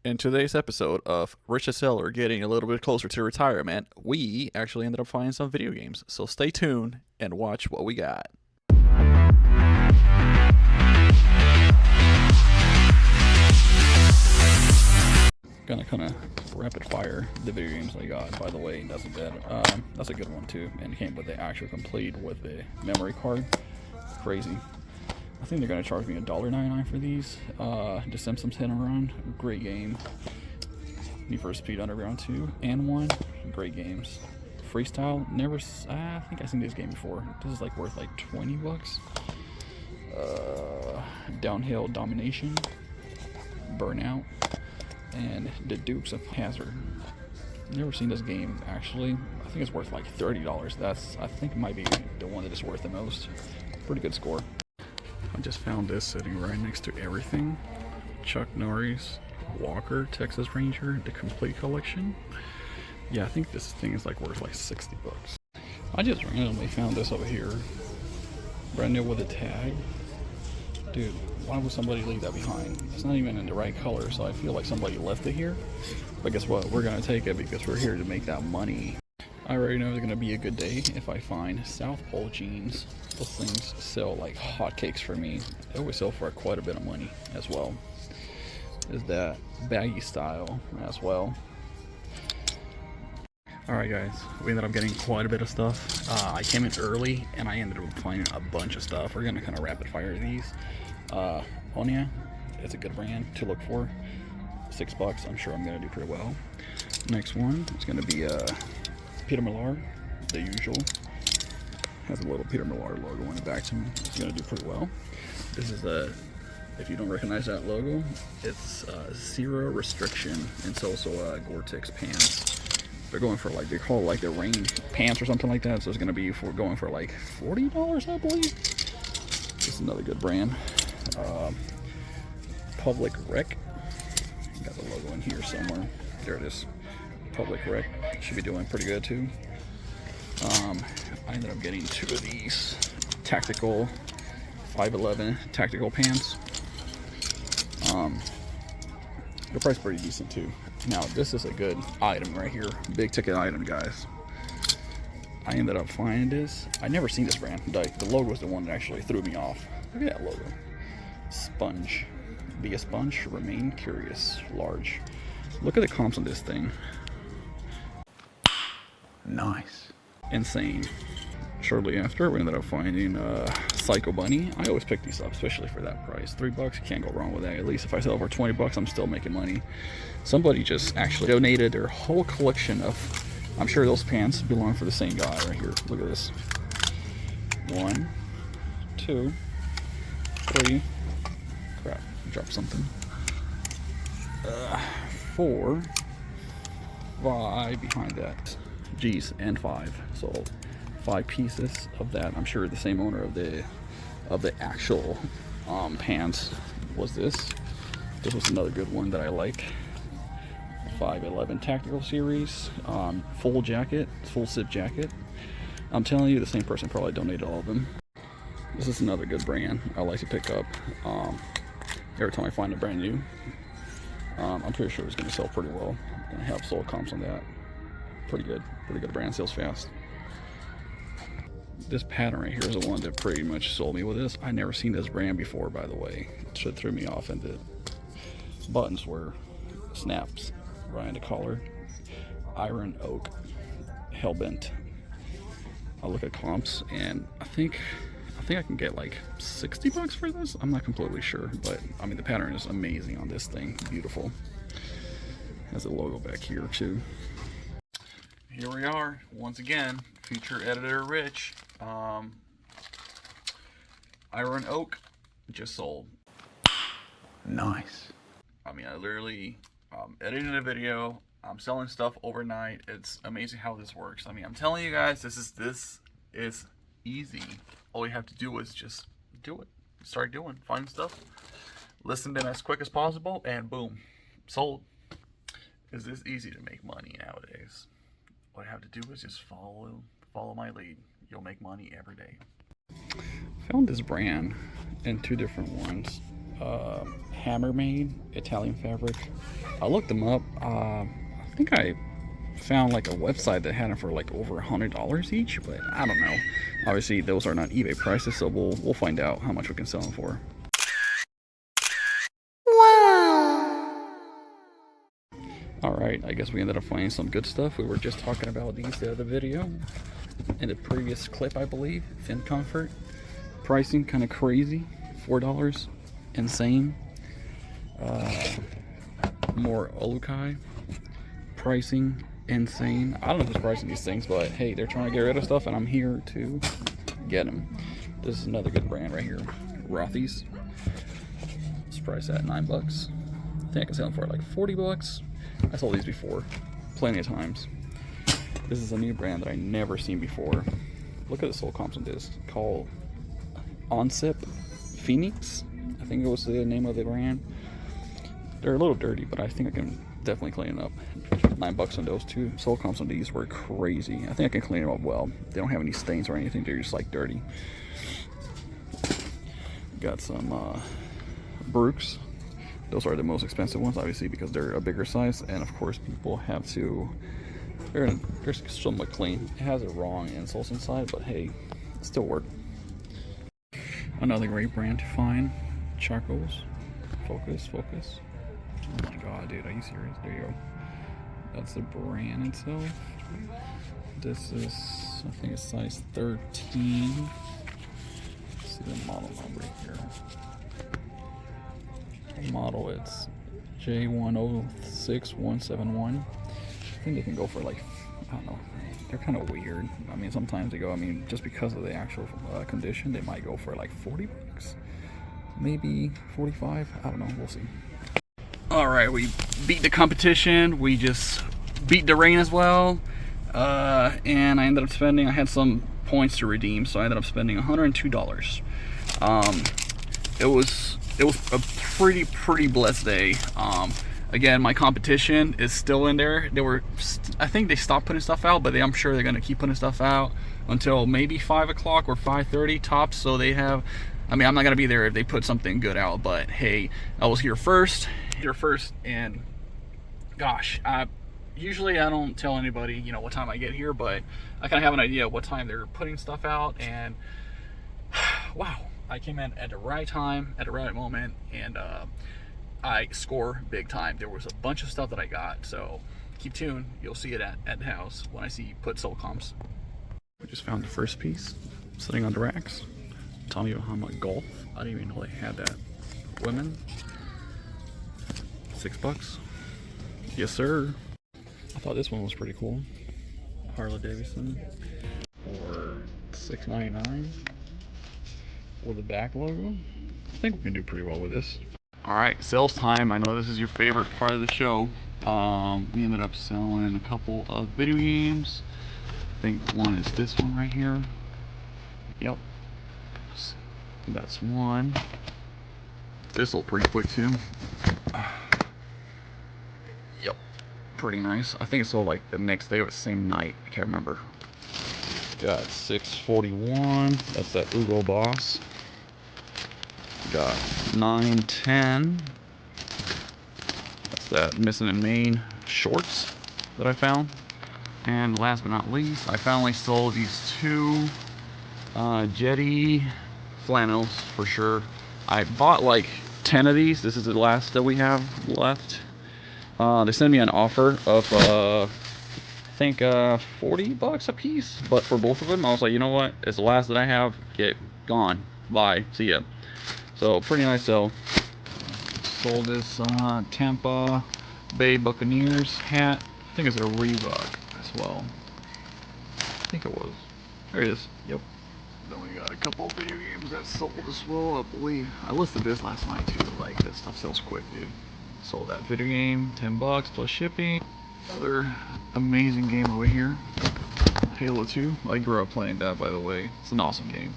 In today's episode of Rich as Seller getting a little bit closer to retirement, we actually ended up finding some video games. So stay tuned and watch what we got. Gonna kind of rapid fire the video games I got. By the way, that's a good one too, and it came with the actual complete with the memory card. Crazy. I think they're gonna charge me $1.99 for these. The Simpsons Hit and Run, great game. Need for Speed Underground 2 and 1, great games. Freestyle, I think I've seen this game before. This is like worth like 20 bucks. Downhill Domination, Burnout, and The Dukes of Hazzard. Never seen this game actually. I think it's worth like $30. I think it might be the one that is worth the most. Pretty good score. I just found this sitting right next to everything. Chuck Norris Walker Texas Ranger, the complete collection. Yeah, I think this thing is like worth like 60 bucks. I just randomly found this over here. Brand new with a tag. Dude, why would somebody leave that behind? It's not even in the right color, so I feel like somebody left it here. But guess what? We're gonna take it because we're here to make that money. I already know it's gonna be a good day if I find South Pole jeans. Those things sell like hotcakes for me. They always sell for quite a bit of money as well. Is that baggy style as well. Alright guys, we ended up getting quite a bit of stuff. I came in early and I ended up finding a bunch of stuff. We're gonna kind of rapid fire these. Onya, it's a good brand to look for. $6, I'm sure I'm gonna do pretty well. Next one is gonna be Peter Millar, the usual. Has a little Peter Millar logo on the back to me. It's gonna do pretty well. This is if you don't recognize that logo, it's Zero Restriction, and it's also Gore-Tex pants. They're going for like, they call it like the rain pants or something like that, so it's gonna be going for like $40, I believe. This is another good brand. Public Rec. Got the logo in here somewhere. There it is. Public Rec should be doing pretty good too. I ended up getting 2 of these tactical 511 tactical pants. They're priced pretty decent too. Now this is a good item right here, big ticket item, guys. I ended up finding this. I never seen this brand. The logo was the one that actually threw me off. Look at that logo. Sponge. Be a sponge. Remain curious. Large. Look at the comps on this thing. Nice. Insane. Shortly after, we ended up finding Psycho Bunny. I always pick these up, especially for that price. $3, you can't go wrong with that. At least if I sell for 20 bucks, I'm still making money. Somebody just actually donated their whole collection of, I'm sure those pants belong for the same guy right here. Look at this. 1, 2, 3. Crap, dropped something. 4, 5 behind that. Geez, and 5. So 5 pieces of that. I'm sure the same owner of the actual pants was this. This was another good one that I liked. 511 Tactical Series, full jacket, full zip jacket. I'm telling you, the same person probably donated all of them. This is another good brand I like to pick up every time I find a brand new. I'm pretty sure it's going to sell pretty well. I'm going to have sold comps on that. Pretty good brand, sells fast. This pattern right here is the one that pretty much sold me with this. I never seen this brand before, by the way. It should threw me off, and the buttons were snaps right in the collar. Iron Oak Hellbent. I look at comps and I think I can get like 60 bucks for this. I'm not completely sure, but I mean the pattern is amazing on this thing. Beautiful. Has a logo back here too. Here we are once again. Feature editor Rich. Iron Oak just sold. Nice. I mean, I literally editing a video. I'm selling stuff overnight. It's amazing how this works. I mean, I'm telling you guys, this is easy. All you have to do is just do it. Start doing, find stuff, listen to them as quick as possible, and boom, sold. Is this easy to make money nowadays? What I have to do is just follow my lead. You'll make money every day. Found this brand in 2 different ones. Hammermade Italian fabric. I looked them up. I think I found like a website that had them for like over $100 each, but I don't know. Obviously, those are not eBay prices, so we'll find out how much we can sell them for. Alright, I guess we ended up finding some good stuff. We were just talking about these the other video. In the previous clip, I believe. Thin Comfort. Pricing kind of crazy. $4. Insane. More Olukai. Pricing insane. I don't know who's pricing these things, but hey, they're trying to get rid of stuff and I'm here to get them. This is another good brand right here. Rothy's. It's priced at $9. I think I can sell them for like $40. I sold these before, plenty of times. This is a new brand that I never seen before. Look at the sole comps on this. Called Onsip Phoenix. I think it was the name of the brand. They're a little dirty, but I think I can definitely clean it up. $9 on those two. Sole comps on these were crazy. I think I can clean them up well. They don't have any stains or anything. They're just like dirty. Got some Brooks. Those are the most expensive ones, obviously, because they're a bigger size, and of course, people have to. They're somewhat clean. It has a wrong insoles inside, but hey, it still work. Another great brand to find, Charcoals. Focus. Oh my god, dude, are you serious? There you go. That's the brand itself. This is, I think it's size 13. Let's see the model number here. Model, it's J106171. I think they can go for like, I don't know, they're kind of weird. I mean, sometimes they go, I mean, just because of the actual condition, they might go for like $40, maybe 45. I don't know, we'll see. All right, we beat the competition. We just beat the rain as well, and I ended up spending, I had some points to redeem, so I ended up spending $102. It was a pretty blessed day. Again, my competition is still in there. I think they stopped putting stuff out, but I'm sure they're gonna keep putting stuff out until maybe 5 o'clock or 5:30 tops. So they have, I mean, I'm not gonna be there if they put something good out, but hey, I was here first, and gosh, usually I don't tell anybody, you know, what time I get here, but I kind of have an idea of what time they're putting stuff out, and wow, I came in at the right time, at the right moment, and I score big time. There was a bunch of stuff that I got, so keep tuned. You'll see it at the house when I see you put sole comps. We just found the first piece sitting on the racks. Tommy Bahama Golf. I didn't even know they had that. Women. $6. Yes, sir. I thought this one was pretty cool. Harley Davidson for $6.99 with the back logo. I think we can do pretty well with this. All right, sales time. I know this is your favorite part of the show. We ended up selling a couple of video games. I think one is this one right here. Yep, that's one. This sold pretty quick too. Yep, pretty nice. I think it sold like the next day or the same night. I can't remember. Got 641. That's that Hugo Boss. Got 910. That's that Missing in Maine shorts that I found. And last but not least, I finally sold these two Jetty flannels for sure. I bought like 10 of these. This is the last that we have left. They sent me an offer of I think $40 a piece, but for both of them I was like, you know what, it's the last that I have. Get gone, bye, see ya. So pretty nice sell. Sold this Tampa Bay Buccaneers hat. I think it's a Reebok as well. I think it was. There it is. Yep. Then we got a couple video games that sold as well, I believe. I listed this last night too. Like, this stuff sells quick, dude. Sold that video game, $10 plus shipping. Another amazing game over here, Halo 2. I grew up playing that, by the way. It's an awesome game.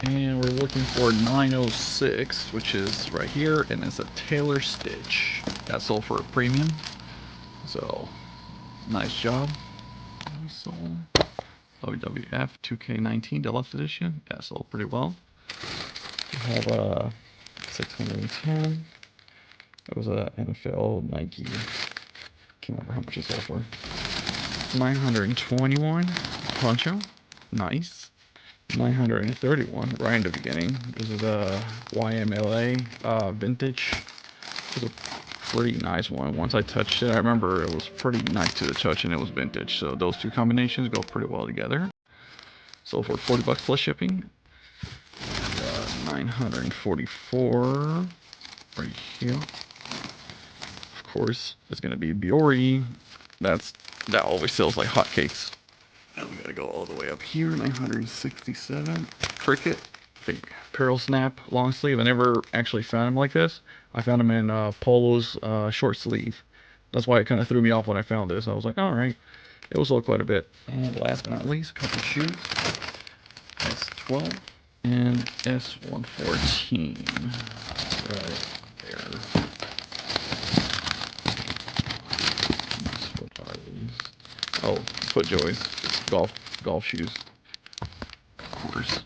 And we're looking for 906, which is right here, and it's a Taylor Stitch. That sold for a premium. So, nice job. We sold WWF 2K19 Deluxe Edition. That sold pretty well. We have 610. It was a NFL Nike. Can't remember how much it sold for. 921 poncho. Nice. 931 right in the beginning. This is a YMLA vintage. It was a pretty nice one. Once I touched it, I remember it was pretty nice to the touch and it was vintage. So those two combinations go pretty well together. So for 40 bucks plus shipping, 944 right here. Of course, it's gonna be Biore. That always sells like hotcakes. And we gotta go all the way up here. 967 Cricket. Fake Pearl Snap long sleeve. I never actually found them like this. I found them in Polo's short sleeve. That's why it kind of threw me off when I found this. I was like, all right, it will sold quite a bit. And last but not least, a couple shoes. S12 and S114. Right there. What are these? Oh, FootJoys. Golf shoes. Of course.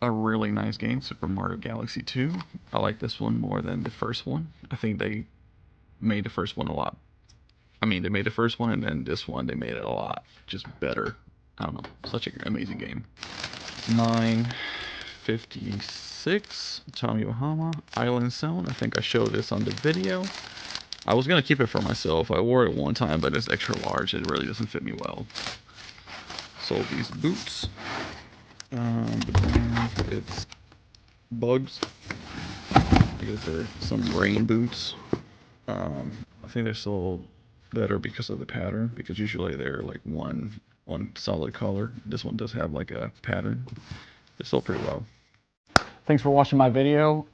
A really nice game, Super Mario Galaxy 2. I like this one more than the first one. I think they made the first one a lot. I mean, they made the first one and then this one, they made it a lot just better. I don't know. Such an amazing game. 956 Tommy Bahama Island Zone. I think I showed this on the video. I was going to keep it for myself. I wore it one time, but it's extra large. It really doesn't fit me well. Sold these boots. The brand, it's Bugs. These are some rain boots. I think they're sold better because of the pattern, because usually they're like one solid color. This one does have like a pattern. They're sold pretty well. Thanks for watching my video.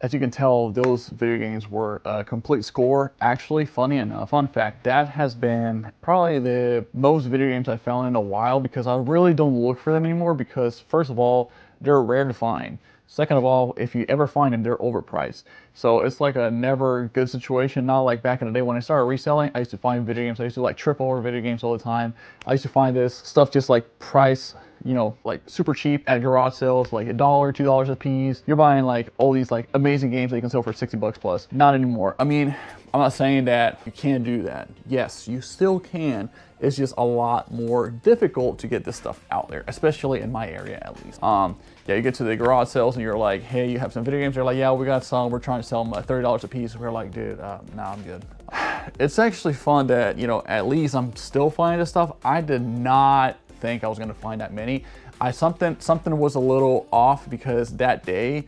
As you can tell, those video games were a complete score. Actually, funny enough, fun fact, that has been probably the most video games I found in a while, because I really don't look for them anymore, because first of all, they're rare to find. Second of all, if you ever find them, they're overpriced. So it's like a never good situation. Not like back in the day when I started reselling, I used to find video games. I used to like trip over video games all the time. I used to find this stuff just like price, you know, like super cheap at garage sales, like $1, $2 a piece. You're buying like all these like amazing games that you can sell for 60 bucks plus. Not anymore. I mean, I'm not saying that you can't do that. Yes, you still can. It's just a lot more difficult to get this stuff out there, especially in my area at least. Yeah, you get to the garage sales and you're like, hey, you have some video games. They're like, yeah, we got some. We're trying to sell them at $30 a piece. We're like, dude, nah, I'm good. It's actually fun that, you know, at least I'm still finding this stuff. I did not think I was gonna find that many. Something was a little off, because that day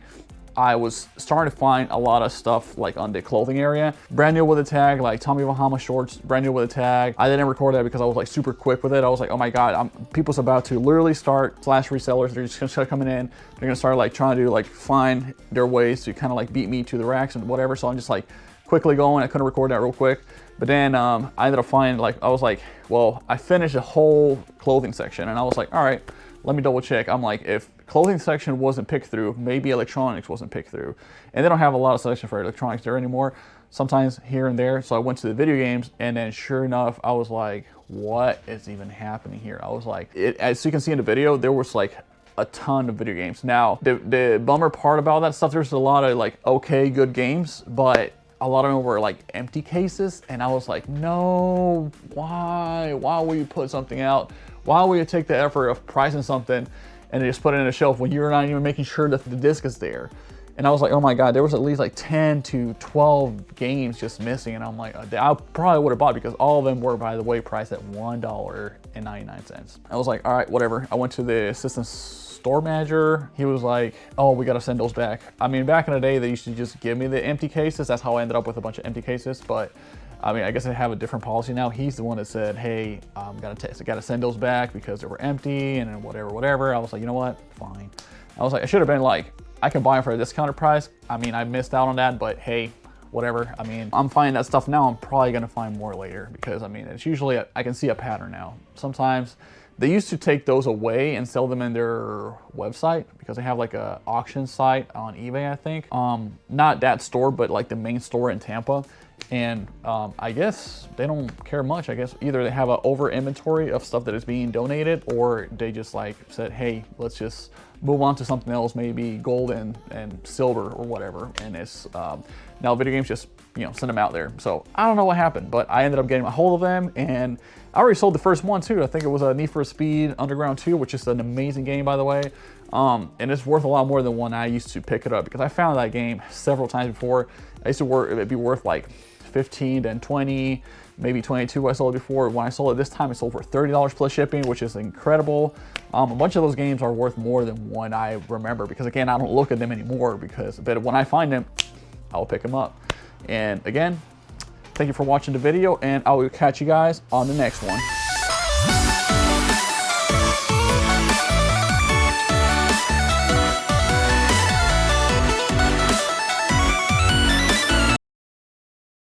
I was starting to find a lot of stuff like on the clothing area. Brand new with a tag, like Tommy Bahama shorts, brand new with a tag. I didn't record that because I was like super quick with it. I was like, oh my God, people's about to literally start, slash resellers, they're just gonna start coming in. They're gonna start like trying to like find their ways to kind of like beat me to the racks and whatever. So I'm just like quickly going. I couldn't record that real quick. But then I ended up finding, like, I was like, well, I finished the whole clothing section and I was like, all right, let me double check. I'm like, if clothing section wasn't picked through, maybe electronics wasn't picked through. And they don't have a lot of selection for electronics there anymore. Sometimes here and there. So I went to the video games, and then sure enough, I was like, what is even happening here? I was like, as you can see in the video, there was like a ton of video games. Now, the bummer part about that stuff, there's a lot of like, okay, good games, but a lot of them were like empty cases. And I was like, no, why will you put something out? Why will you take the effort of pricing something and just put it in a shelf when you're not even making sure that the disc is there? And I was like, oh my God, there was at least like 10 to 12 games just missing. And I'm like, I probably would have bought, because all of them were, by the way, priced at $1.99. I was like, all right, whatever. I went to the assistant store manager. He was like, oh, we got to send those back. I mean, back in the day, they used to just give me the empty cases. That's how I ended up with a bunch of empty cases. But I mean, I guess they have a different policy now. He's the one that said, hey, gotta send those back because they were empty and whatever. I was like, you know what? Fine. I was like, I should have been like, I can buy them for a discounted price. I mean, I missed out on that, but hey, whatever. I mean, I'm finding that stuff now. I'm probably gonna find more later, because I mean, it's usually, I can see a pattern now. Sometimes They used to take those away and sell them in their website because they have like a auction site on eBay, I think. Not that store, but like the main store in Tampa. And I guess they don't care much. I guess either they have an over inventory of stuff that is being donated, or they just like said, hey, let's just move on to something else, maybe gold and silver or whatever. And it's now video games just, you know, send them out there. So I don't know what happened, but I ended up getting a hold of them, and I already sold the first one too. I think it was a Need for Speed Underground 2, which is an amazing game, by the way. And it's worth a lot more than when I used to pick it up, because I found that game several times before. I used to it'd be worth like 15, then 20, maybe 22 I sold it before. When I sold it this time, it sold for $30 plus shipping, which is incredible. A bunch of those games are worth more than one I remember, because again, I don't look at them anymore, but when I find them, I'll pick them up. And again, thank you for watching the video, and I will catch you guys on the next one.